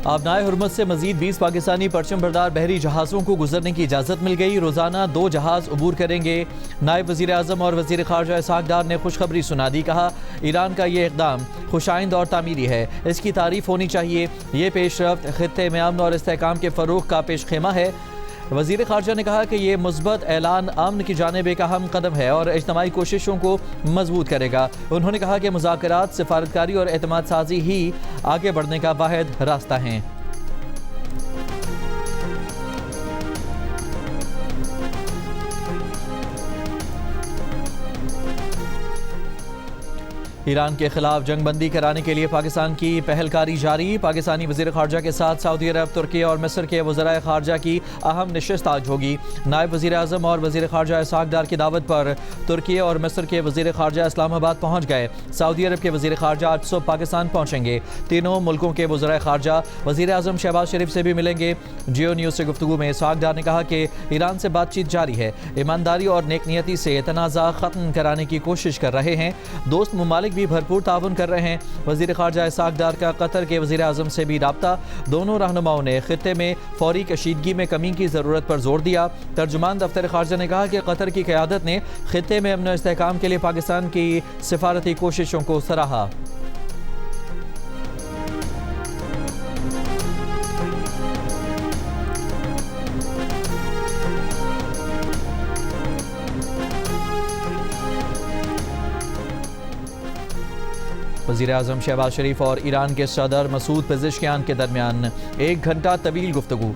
آبنائے حرمت سے مزید 20 پاکستانی پرچم بردار بحری جہازوں کو گزرنے کی اجازت مل گئی۔ روزانہ 2 جہاز عبور کریں گے۔ نائب وزیر اعظم اور وزیر خارجہ اسحاق ڈار نے خوشخبری سنا دی۔ کہا ایران کا یہ اقدام خوشائند اور تعمیری ہے، اس کی تعریف ہونی چاہیے۔ یہ پیش رفت خطے میں امن اور استحکام کے فروغ کا پیش خیمہ ہے۔ وزیر خارجہ نے کہا کہ یہ مثبت اعلان امن کی جانب ایک اہم قدم ہے اور اجتماعی کوششوں کو مضبوط کرے گا۔ انہوں نے کہا کہ مذاکرات، سفارتکاری اور اعتماد سازی ہی آگے بڑھنے کا واحد راستہ ہیں۔ ایران کے خلاف جنگ بندی کرانے کے لیے پاکستان کی پہل کاری جاری۔ پاکستانی وزیر خارجہ کے ساتھ سعودی عرب، ترکی اور مصر کے وزرائے خارجہ کی اہم نشست آج ہوگی۔ نائب وزیر اعظم اور وزیر خارجہ اسحاق ڈار کی دعوت پر ترکی اور مصر کے وزیر خارجہ اسلام آباد پہنچ گئے۔ سعودی عرب کے وزیر خارجہ آج صبح پاکستان پہنچیں گے۔ تینوں ملکوں کے وزرائے خارجہ وزیر اعظم شہباز شریف سے بھی ملیں گے۔ جیو نیوز سے گفتگو میں اسحاق ڈار نے کہا کہ ایران سے بات چیت جاری ہے، ایمانداری اور نیک نیتی سے تنازع ختم کرانے کی کوشش کر رہے ہیں۔ دوست ممالک بھی بھرپور تعاون کر رہے ہیں۔ وزیر خارجہ اسحاق ڈار کا قطر کے وزیر اعظم سے بھی رابطہ۔ دونوں رہنماؤں نے خطے میں فوری کشیدگی میں کمی کی ضرورت پر زور دیا۔ ترجمان دفتر خارجہ نے کہا کہ قطر کی قیادت نے خطے میں امن و استحکام کے لیے پاکستان کی سفارتی کوششوں کو سراہا۔ وزیر اعظم شہباز شریف اور ایران کے صدر مسعود پزشکیان کے درمیان 1 گھنٹہ طویل گفتگو۔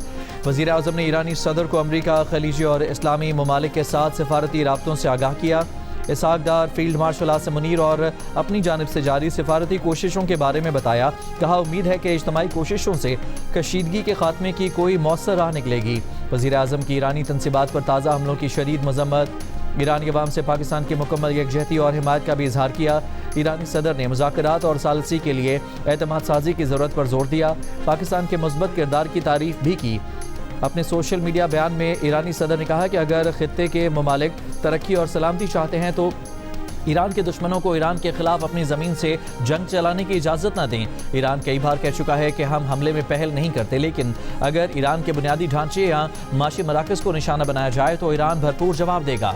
وزیر اعظم نے ایرانی صدر کو امریکہ، خلیجی اور اسلامی ممالک کے ساتھ سفارتی رابطوں سے آگاہ کیا۔ اسحاق ڈار فیلڈ مارشل عاصم منیر اور اپنی جانب سے جاری سفارتی کوششوں کے بارے میں بتایا۔ کہا امید ہے کہ اجتماعی کوششوں سے کشیدگی کے خاتمے کی کوئی مؤثر راہ نکلے گی۔ وزیر اعظم کی ایرانی تنصیبات پر تازہ حملوں کی شدید مذمت۔ ایرانی عوام سے پاکستان کی مکمل یکجہتی اور حمایت کا بھی اظہار کیا۔ ایرانی صدر نے مذاکرات اور ثالثی کے لیے اعتماد سازی کی ضرورت پر زور دیا۔ پاکستان کے مثبت کردار کی تعریف بھی کی۔ اپنے سوشل میڈیا بیان میں ایرانی صدر نے کہا کہ اگر خطے کے ممالک ترقی اور سلامتی چاہتے ہیں تو ایران کے دشمنوں کو ایران کے خلاف اپنی زمین سے جنگ چلانے کی اجازت نہ دیں۔ ایران کئی بار کہہ چکا ہے کہ ہم حملے میں پہل نہیں کرتے، لیکن اگر ایران کے بنیادی ڈھانچے یا معاشی مراکز کو نشانہ بنایا جائے تو ایران بھرپور جواب دے گا۔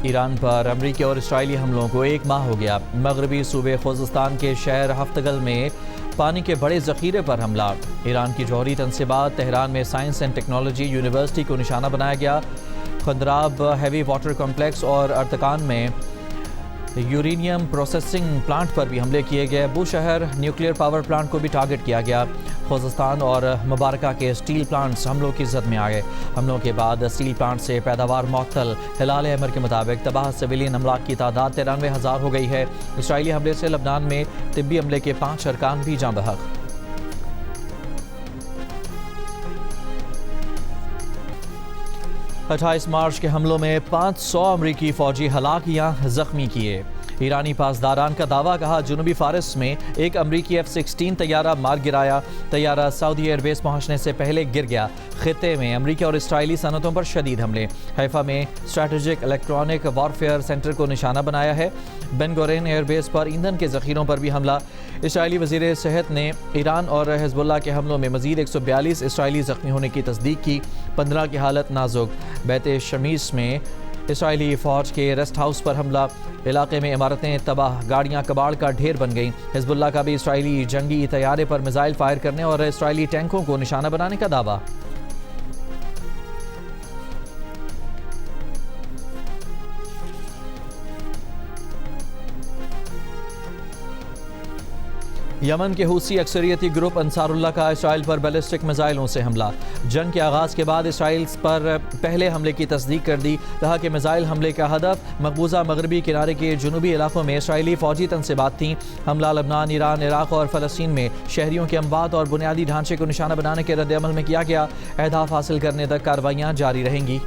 'ایران پر امریکی اور اسرائیلی حملوں کو 1 ماہ ہو گیا۔ مغربی صوبے خوزستان کے شہر ہفتگل میں پانی کے بڑے ذخیرے پر حملہ۔ ایران کی جوہری تنصیبات تہران میں سائنس اینڈ ٹیکنالوجی یونیورسٹی کو نشانہ بنایا گیا۔ خندراب ہیوی واٹر کمپلیکس اور ارتکان میں یورینیم پروسیسنگ پلانٹ پر بھی حملے کیے گئے۔ بوشہر نیوکلیئر پاور پلانٹ کو بھی ٹارگٹ کیا گیا۔ خوزستان اور مبارکہ کے اسٹیل پلانٹس حملوں کی زد میں آئے۔ حملوں کے بعد اسٹیل پلانٹ سے پیداوار معطل۔ ہلال احمر کے مطابق تباہ سویلین املاک کی تعداد 93,000 ہو گئی ہے۔ اسرائیلی حملے سے لبنان میں طبی عملے کے 5 ارکان بھی جاں بحق۔ 28 مارچ کے حملوں میں 500 امریکی فوجی ہلاک یا زخمی کیے۔ ایرانی پاسداران کا دعویٰ، کہا جنوبی فارس میں ایک امریکی F-16 طیارہ مار گرایا۔ طیارہ سعودی ایئر بیس پہنچنے سے پہلے گر گیا۔ خطے میں امریکی اور اسرائیلی صنعتوں پر شدید حملے۔ حیفا میں اسٹریٹجک الیکٹرانک وارفیئر سینٹر کو نشانہ بنایا ہے۔ بن گورین ایئر بیس پر ایندھن کے ذخیروں پر بھی حملہ۔ اسرائیلی وزیر صحت نے ایران اور حزب اللہ کے حملوں میں مزید 142 اسرائیلی زخمی ہونے کی تصدیق کی۔ 15 کی حالت نازک۔ بیت شمیس میں اسرائیلی فوج کے ریسٹ ہاؤس پر حملہ۔ علاقے میں عمارتیں تباہ، گاڑیاں کباڑ کا ڈھیر بن گئیں۔ حزب اللہ کا بھی اسرائیلی جنگی طیارے پر میزائل فائر کرنے اور اسرائیلی ٹینکوں کو نشانہ بنانے کا دعویٰ۔ یمن کے حوثی اکثریتی گروپ انصار اللہ کا اسرائیل پر بیلسٹک میزائلوں سے حملہ۔ جنگ کے آغاز کے بعد اسرائیل پر پہلے حملے کی تصدیق کر دی۔ کہا کہ میزائل حملے کا ہدف مقبوضہ مغربی کنارے کے جنوبی علاقوں میں اسرائیلی فوجی تنصیبات تھیں۔ حملہ لبنان، ایران، عراق اور فلسطین میں شہریوں کے اموات اور بنیادی ڈھانچے کو نشانہ بنانے کے رد عمل میں کیا گیا۔ اہداف حاصل کرنے تک کارروائیاں جاری رہیں گی۔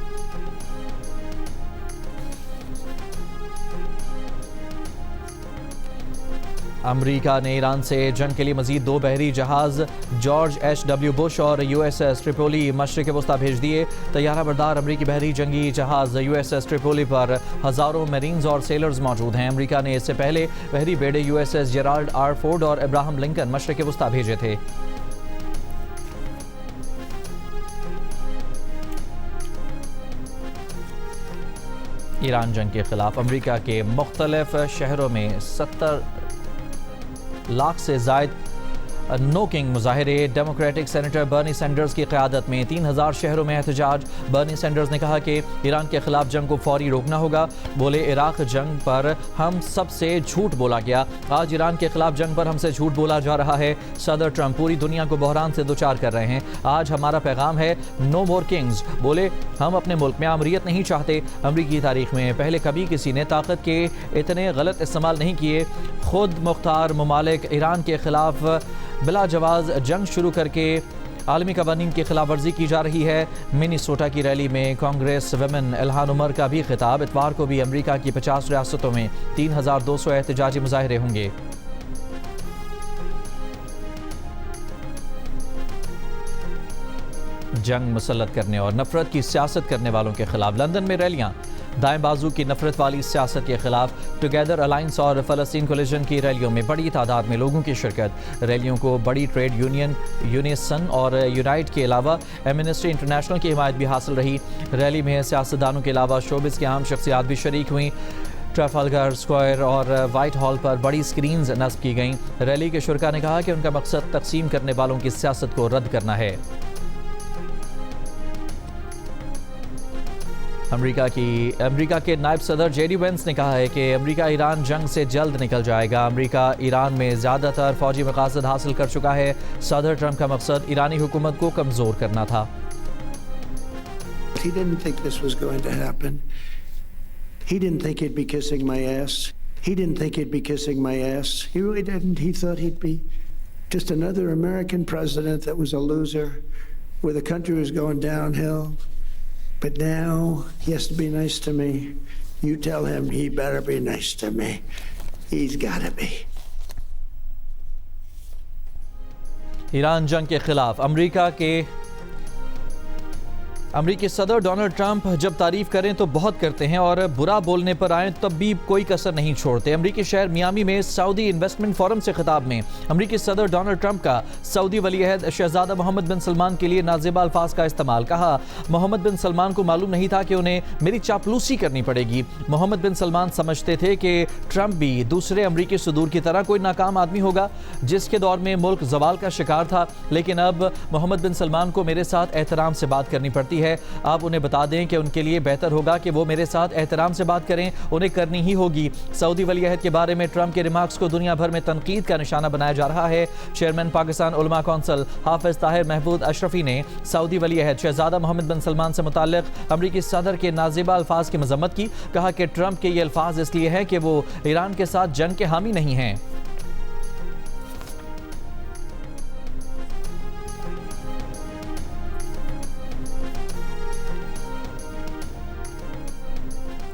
امریکہ نے ایران سے جنگ کے لیے مزید 2 بحری جہاز جارج ایچ.ڈبلیو. بش اور USS ٹریپولی مشرق وسطی بھیج دیے. طیارہ بردار امریکی بحری جنگی جہاز USS ٹریپولی پر ہزاروں میرینز اور سیلرز موجود ہیں. امریکہ نے اس سے پہلے بحری بیڑے USS جیرالڈ آر فورڈ اور ابراہم لنکن مشرق وسطی بھیجے تھے. ایران جنگ کے خلاف امریکہ کے مختلف شہروں میں 70 لاکھ سے زائد نو کنگ مظاہرے. ڈیموکریٹک سینیٹر برنی سینڈرز کی قیادت میں 3000 شہروں میں احتجاج. برنی سینڈرز نے کہا کہ ایران کے خلاف جنگ کو فوری روکنا ہوگا. بولے عراق جنگ پر ہم سب سے جھوٹ بولا گیا. آج ایران کے خلاف جنگ پر ہم سے جھوٹ بولا جا رہا ہے. صدر ٹرمپ پوری دنیا کو بحران سے دوچار کر رہے ہیں. آج ہمارا پیغام ہے نو مور کنگز. بولے ہم اپنے ملک میں آمریت نہیں چاہتے. امریکی تاریخ میں پہلے کبھی کسی نے طاقت کے اتنے غلط استعمال نہیں کیے. خود مختار ممالک ایران کے خلاف بلا جواز جنگ شروع کر کے عالمی قوانین کی خلاف ورزی کی جا رہی ہے. منیسوٹا کی ریلی میں کانگریس ویمن الہان عمر کا بھی خطاب. اتوار کو بھی امریکہ کی 50 ریاستوں میں 3200 احتجاجی مظاہرے ہوں گے. جنگ مسلط کرنے اور نفرت کی سیاست کرنے والوں کے خلاف لندن میں ریلیاں. دائیں بازو کی نفرت والی سیاست کے خلاف ٹوگیدر الائنس اور فلسطین کولیجن کی ریلیوں میں بڑی تعداد میں لوگوں کی شرکت. ریلیوں کو بڑی ٹریڈ یونین یونیسن اور یونائٹ کے علاوہ ایمنسٹی انٹرنیشنل کی حمایت بھی حاصل رہی. ریلی میں سیاستدانوں کے علاوہ شوبز کی اہم شخصیات بھی شریک ہوئیں. ٹریفالگر اسکوائر اور وائٹ ہال پر بڑی سکرینز نصب کی گئیں. ریلی کے شرکاء نے کہا کہ ان کا مقصد تقسیم کرنے والوں کی سیاست کو رد کرنا ہے. امریکہ کے نائب صدر جے ڈی وینس نے کہا ہے کہ امریکہ ایران جنگ سے جلد نکل جائے گا. امریکہ ایران میں زیادہ تر فوجی مقاصد حاصل کر چکا ہے. صدر ٹرمپ کا مقصد ایرانی حکومت کو کمزور کرنا تھا. He didn't think this was going to happen. He didn't think he'd be kissing my ass. He didn't think he'd be kissing my ass. He really didn't. He thought he'd be just another American president that was a loser, where the country was going downhill. But now he has to be nice to me. You tell him he better be nice to me. He's got to be. Iran جنگ کے خلاف امریکی صدر Donald Trump جب تعریف کریں تو بہت کرتے ہیں اور برا بولنے پر آئیں تب بھی کوئی کسر نہیں چھوڑتے. امریکی شہر میامی میں سعودی انویسٹمنٹ فورم سے خطاب میں امریکی صدر ڈونلڈ ٹرمپ کا سعودی ولی عہد شہزادہ محمد بن سلمان کے لیے نازیبا الفاظ کا استعمال. کہا محمد بن سلمان کو معلوم نہیں تھا کہ انہیں میری چاپلوسی کرنی پڑے گی. محمد بن سلمان سمجھتے تھے کہ ٹرمپ بھی دوسرے امریکی صدور کی طرح کوئی ناکام آدمی ہوگا جس کے دور میں ملک زوال کا شکار تھا. لیکن اب محمد بن سلمان کو میرے ساتھ احترام سے بات کرنی پڑتی ہے. آپ انہیں بتا دیں کہ ان کے لیے بہتر ہوگا کہ وہ میرے ساتھ احترام سے بات کریں. انہیں کرنی ہی ہوگی. سعودی ولی عہد کے بارے میں ٹرمپ کے ریمارکس کو دنیا بھر میں تنقید کا نشانہ بنایا جا رہا ہے. چیئرمین پاکستان علماء کونسل حافظ طاہر محمود اشرفی نے سعودی ولی عہد شہزادہ محمد بن سلمان سے متعلق امریکی صدر کے نازیبا الفاظ کی مذمت کی. کہا کہ ٹرمپ کے یہ الفاظ اس لیے ہیں کہ وہ ایران کے ساتھ جنگ کے حامی نہیں ہیں.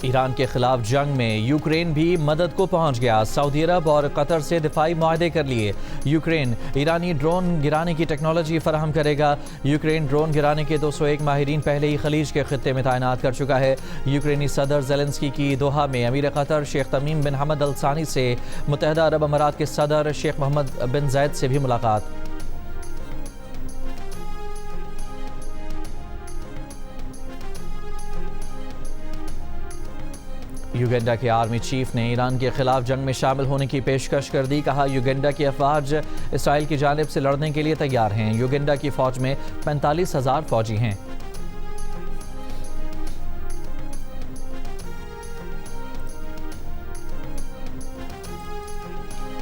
ایران کے خلاف جنگ میں یوکرین بھی مدد کو پہنچ گیا. سعودی عرب اور قطر سے دفاعی معاہدے کر لیے. یوکرین ایرانی ڈرون گرانے کی ٹیکنالوجی فراہم کرے گا. یوکرین ڈرون گرانے کے 201 ماہرین پہلے ہی خلیج کے خطے میں تعینات کر چکا ہے. یوکرینی صدر زیلنسکی کی دوحہ میں امیر قطر شیخ تمیم بن حمد ال ثانی سے متحدہ عرب امارات کے صدر شیخ محمد بن زید سے بھی ملاقات. یوگینڈا کے آرمی چیف نے ایران کے خلاف جنگ میں شامل ہونے کی پیشکش کر دی. کہا یوگینڈا کی افواج اسرائیل کی جانب سے لڑنے کے لیے تیار ہیں. یوگینڈا کی فوج میں 45,000 فوجی ہیں.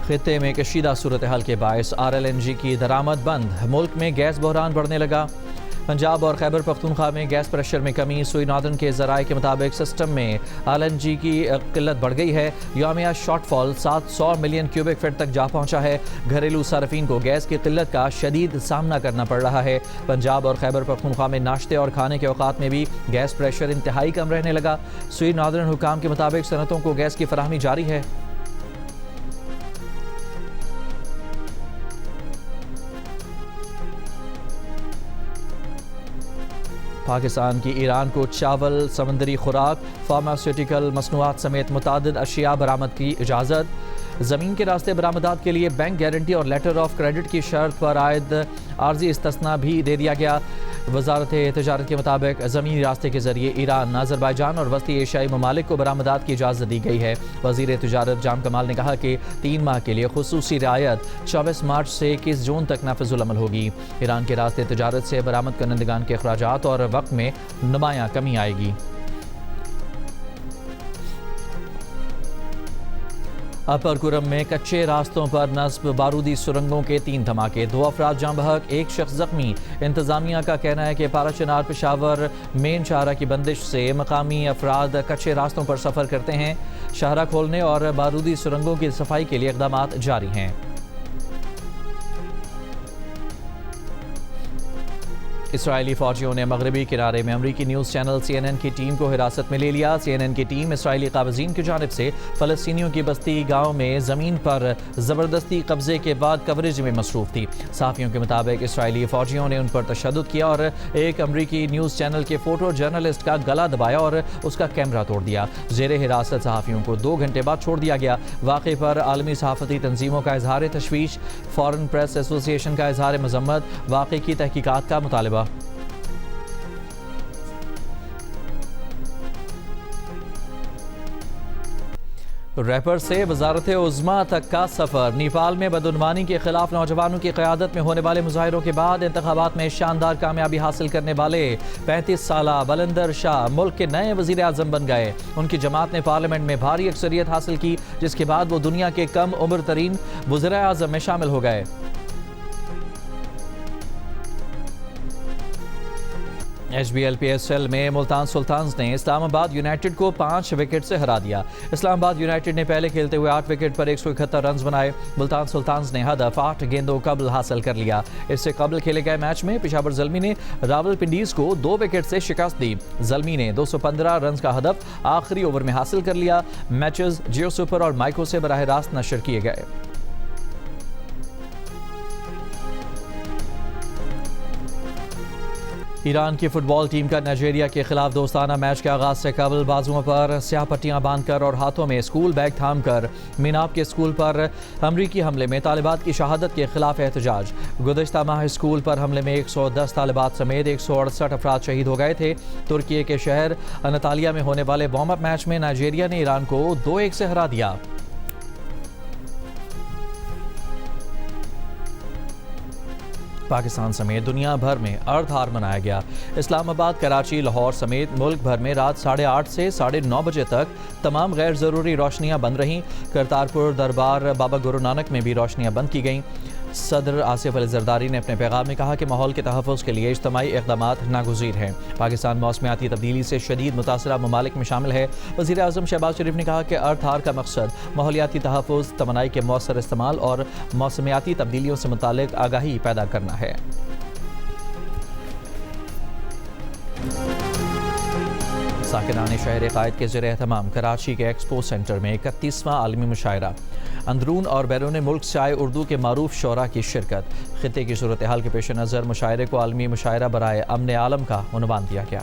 خطے میں کشیدہ صورتحال کے باعث RLNG کی درآمد بند. ملک میں گیس بحران بڑھنے لگا. پنجاب اور خیبر پختونخوا میں گیس پریشر میں کمی. سوئی ناردرن کے ذرائع کے مطابق سسٹم میں LNG کی قلت بڑھ گئی ہے. یومیہ شارٹ فال 700 ملین کیوبک فٹ تک جا پہنچا ہے. گھریلو صارفین کو گیس کی قلت کا شدید سامنا کرنا پڑ رہا ہے. پنجاب اور خیبر پختونخوا میں ناشتے اور کھانے کے اوقات میں بھی گیس پریشر انتہائی کم رہنے لگا. سوئی ناردرن حکام کے مطابق صنعتوں کو گیس کی فراہمی جاری ہے. پاکستان کی ایران کو چاول، سمندری خوراک، فارماسیوٹیکل مصنوعات سمیت متعدد اشیاء برآمد کی اجازت۔ زمین کے راستے برآمدات کے لیے بینک گارنٹی اور لیٹر آف کریڈٹ کی شرط پر عائد عارضی استثناء بھی دے دیا گیا۔ وزارت تجارت کے مطابق زمینی راستے کے ذریعے ایران، آذربائیجان اور وسطی ایشیائی ممالک کو برآمدات کی اجازت دی گئی ہے۔ وزیر تجارت جام کمال نے کہا کہ 3 ماہ کے لیے خصوصی رعایت 24 مارچ سے 21 جون تک نافذ العمل ہوگی۔ ایران کے راستے تجارت سے برآمد کنندگان کے اخراجات اور وقت میں نمایاں کمی آئے گی۔ اپر کرم میں کچے راستوں پر نصب بارودی سرنگوں کے 3 دھماکے، 2 افراد جاں بحق، 1 شخص زخمی۔ انتظامیہ کا کہنا ہے کہ پارا چنار پشاور مین شاہراہ کی بندش سے مقامی افراد کچے راستوں پر سفر کرتے ہیں۔ شاہراہ کھولنے اور بارودی سرنگوں کی صفائی کے لیے اقدامات جاری ہیں۔ اسرائیلی فوجیوں نے مغربی کنارے میں امریکی نیوز چینل CNN کی ٹیم کو حراست میں لے لیا۔ CNN کی ٹیم اسرائیلی قابضین کی جانب سے فلسطینیوں کی بستی گاؤں میں زمین پر زبردستی قبضے کے بعد کوریج میں مصروف تھی۔ صحافیوں کے مطابق اسرائیلی فوجیوں نے ان پر تشدد کیا اور ایک امریکی نیوز چینل کے فوٹو جرنلسٹ کا گلا دبایا اور اس کا کیمرہ توڑ دیا۔ زیر حراست صحافیوں کو 2 گھنٹے بعد چھوڑ دیا گیا۔ واقعے پر عالمی صحافتی تنظیموں کا اظہار تشویش، فارن پریس ایسوسی ایشن کا اظہار مذمت، واقعے کی تحقیقات کا مطالبہ۔ ریپر سے وزارت عظمیٰ تک کا سفر۔ نیپال میں بدعنوانی کے خلاف نوجوانوں کی قیادت میں ہونے والے مظاہروں کے بعد انتخابات میں شاندار کامیابی حاصل کرنے والے 35 سالہ بلندر شاہ ملک کے نئے وزیر اعظم بن گئے۔ ان کی جماعت نے پارلیمنٹ میں بھاری اکثریت حاصل کی، جس کے بعد وہ دنیا کے کم عمر ترین وزراء اعظم میں شامل ہو گئے۔ HBL-PSL میں ملتان سلطانز نے اسلام آباد یونائٹڈ کو 5 وکٹ سے ہرا دیا۔ اسلام آباد یونائٹڈ نے پہلے کھیلتے ہوئے 8 وکٹ پر 171 رنز بنائے۔ ملتان سلطانز نے ہدف 8 گیندوں قبل حاصل کر لیا۔ اس سے قبل کھیلے گئے میچ میں پشاور زلمی نے راول پنڈیز کو 2 وکٹ سے شکست دی۔ زلمی نے 215 رنز کا ہدف آخری اوور میں حاصل کر لیا۔ میچز جیو سپر اور مائکو سے براہ راست نشر کیے گئے۔ ایران کی فٹ بال ٹیم کا نائجیریا کے خلاف دوستانہ میچ کے آغاز سے قبل بازوؤں پر سیاہ پٹیاں باندھ کر اور ہاتھوں میں اسکول بیگ تھام کر میناب کے اسکول پر امریکی حملے میں طالبات کی شہادت کے خلاف احتجاج۔ گزشتہ ماہ اسکول پر حملے میں 110 طالبات سمیت 168 افراد شہید ہو گئے تھے۔ ترکی کے شہر انطالیہ میں ہونے والے وارم اپ میچ میں نائجیریا نے ایران کو 2-1 سے ہرا دیا۔ پاکستان سمیت دنیا بھر میں ارتھ ہار منایا گیا۔ اسلام آباد، کراچی، لاہور سمیت ملک بھر میں رات 8:30 سے 9:30 بجے تک تمام غیر ضروری روشنیاں بند رہیں۔ کرتارپور دربار بابا گرو نانک میں بھی روشنیاں بند کی گئیں۔ صدر آصف علی زرداری نے اپنے پیغام میں کہا کہ ماحول کے تحفظ کے لیے اجتماعی اقدامات ناگزیر ہیں۔ پاکستان موسمیاتی تبدیلی سے شدید متاثرہ ممالک میں شامل ہے۔ وزیر اعظم شہباز شریف نے کہا کہ ارتھ ہار کا مقصد ماحولیاتی تحفظ، توانائی کے مؤثر استعمال اور موسمیاتی تبدیلیوں سے متعلق آگاہی پیدا کرنا ہے۔ ساکنان شہر قائد کے زیر اہتمام کراچی کے ایکسپو سینٹر میں 31واں عالمی مشاعرہ۔ اندرون اور بیرون ملک سے آئے اردو کے معروف شعراء کی شرکت۔ خطے کی صورتحال کے پیش نظر مشاعرے کو عالمی مشاعرہ برائے امن عالم کا عنوان دیا گیا۔